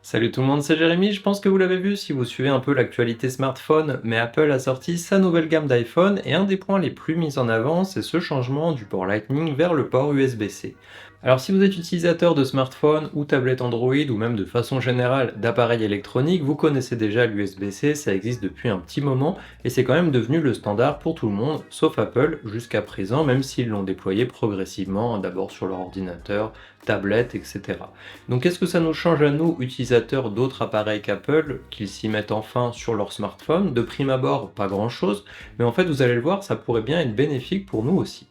Salut tout le monde, c'est Jérémy. Je pense que vous l'avez vu si vous suivez un peu l'actualité smartphone, mais Apple a sorti sa nouvelle gamme d'iPhone et un des points les plus mis en avant, c'est ce changement du port Lightning vers le port USB-C. Alors si vous êtes utilisateur de smartphone ou tablette Android ou même de façon générale d'appareils électroniques, vous connaissez déjà l'USB-C, ça existe depuis un petit moment et c'est quand même devenu le standard pour tout le monde, sauf Apple jusqu'à présent, même s'ils l'ont déployé progressivement, d'abord sur leur ordinateur, tablette, etc. Donc qu'est-ce que ça nous change à nous, utilisateurs d'autres appareils qu'Apple, qu'ils s'y mettent enfin sur leur smartphone? De prime abord, pas grand-chose, mais en fait vous allez le voir, ça pourrait bien être bénéfique pour nous aussi.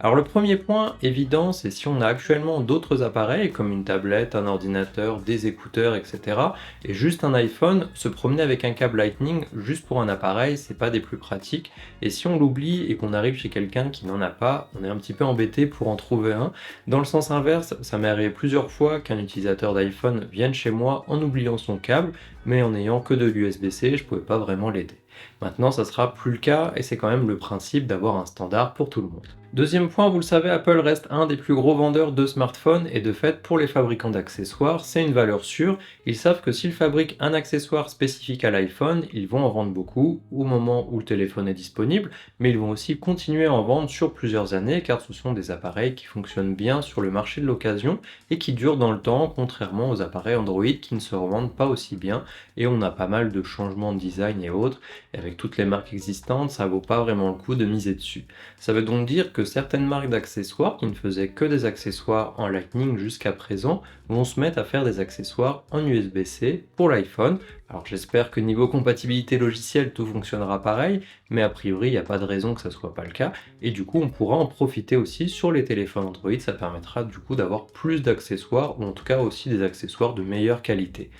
Alors le premier point évident, c'est si on a actuellement d'autres appareils comme une tablette, un ordinateur, des écouteurs, etc. et juste un iPhone, se promener avec un câble Lightning juste pour un appareil, c'est pas des plus pratiques. Et si on l'oublie et qu'on arrive chez quelqu'un qui n'en a pas, on est un petit peu embêté pour en trouver un. Dans le sens inverse, ça m'est arrivé plusieurs fois qu'un utilisateur d'iPhone vienne chez moi en oubliant son câble, mais en n'ayant que de l'USB-C, je pouvais pas vraiment l'aider. Maintenant, ça sera plus le cas et c'est quand même le principe d'avoir un standard pour tout le monde. Deuxième point, vous le savez, Apple reste un des plus gros vendeurs de smartphones et de fait, pour les fabricants d'accessoires, c'est une valeur sûre. Ils savent que s'ils fabriquent un accessoire spécifique à l'iPhone, ils vont en vendre beaucoup au moment où le téléphone est disponible, mais ils vont aussi continuer à en vendre sur plusieurs années car ce sont des appareils qui fonctionnent bien sur le marché de l'occasion et qui durent dans le temps, contrairement aux appareils Android qui ne se revendent pas aussi bien et on a pas mal de changements de design et autres. Et avec toutes les marques existantes, ça vaut pas vraiment le coup de miser dessus. Ça veut donc dire que certaines marques d'accessoires qui ne faisaient que des accessoires en Lightning jusqu'à présent vont se mettre à faire des accessoires en USB-C pour l'iPhone. Alors j'espère que niveau compatibilité logicielle tout fonctionnera pareil, mais a priori il n'y a pas de raison que ça soit pas le cas. Et du coup on pourra en profiter aussi sur les téléphones Android, ça permettra du coup d'avoir plus d'accessoires, ou en tout cas aussi des accessoires de meilleure qualité.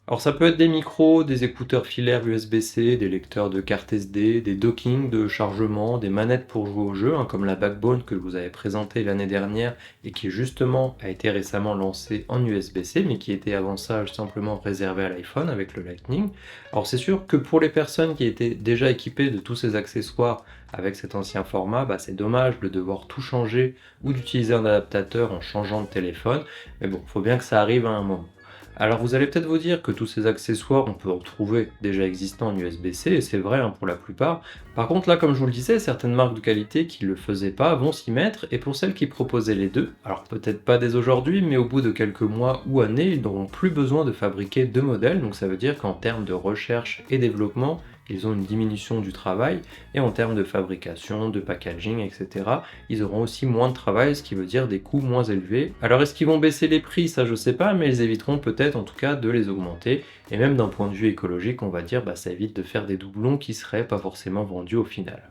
Alors ça peut être des micros, des écouteurs filaires USB-C, des lecteurs de cartes SD, des dockings de chargement, des manettes pour jouer au jeu, comme la Backbone que je vous avais présentée l'année dernière et qui justement a été récemment lancée en USB-C, mais qui était avant ça simplement réservée à l'iPhone avec le Lightning. Alors c'est sûr que pour les personnes qui étaient déjà équipées de tous ces accessoires avec cet ancien format, c'est dommage de devoir tout changer ou d'utiliser un adaptateur en changeant de téléphone, mais bon, faut bien que ça arrive à un moment. Alors vous allez peut-être vous dire que tous ces accessoires, on peut en trouver déjà existants en USB-C, et c'est vrai pour la plupart. Par contre là, comme je vous le disais, certaines marques de qualité qui ne le faisaient pas vont s'y mettre, et pour celles qui proposaient les deux, alors peut-être pas dès aujourd'hui, mais au bout de quelques mois ou années, ils n'auront plus besoin de fabriquer deux modèles, donc ça veut dire qu'en termes de recherche et développement, ils ont une diminution du travail, et en termes de fabrication, de packaging, etc., ils auront aussi moins de travail, ce qui veut dire des coûts moins élevés. Alors est-ce qu'ils vont baisser les prix? Ça je sais pas, mais ils éviteront peut-être en tout cas de les augmenter, et même d'un point de vue écologique, on va dire, ça évite de faire des doublons qui seraient pas forcément vendus au final.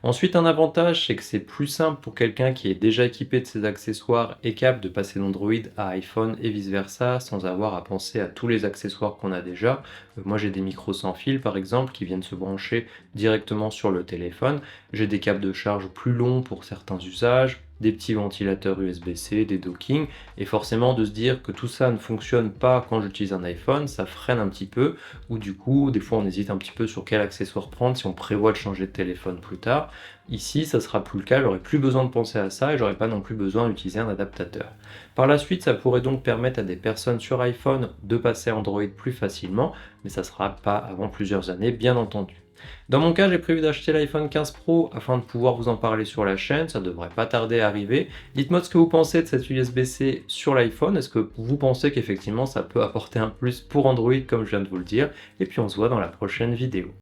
Ensuite, un avantage, c'est que c'est plus simple pour quelqu'un qui est déjà équipé de ces accessoires et capable de passer d'Android à iPhone et vice-versa sans avoir à penser à tous les accessoires qu'on a déjà. Moi, j'ai des micros sans fil, par exemple, qui viennent se brancher directement sur le téléphone. J'ai des câbles de charge plus longs pour certains usages, des petits ventilateurs USB-C, des dockings, et forcément de se dire que tout ça ne fonctionne pas quand j'utilise un iPhone, ça freine un petit peu, ou du coup, des fois on hésite un petit peu sur quel accessoire prendre si on prévoit de changer de téléphone plus tard. Ici, ça sera plus le cas, j'aurai plus besoin de penser à ça et j'aurai pas non plus besoin d'utiliser un adaptateur. Par la suite, ça pourrait donc permettre à des personnes sur iPhone de passer à Android plus facilement, mais ça sera pas avant plusieurs années, bien entendu. Dans mon cas, j'ai prévu d'acheter l'iPhone 15 Pro afin de pouvoir vous en parler sur la chaîne, ça devrait pas tarder à arriver. Dites-moi ce que vous pensez de cette USB-C sur l'iPhone, est-ce que vous pensez qu'effectivement ça peut apporter un plus pour Android comme je viens de vous le dire, et puis on se voit dans la prochaine vidéo.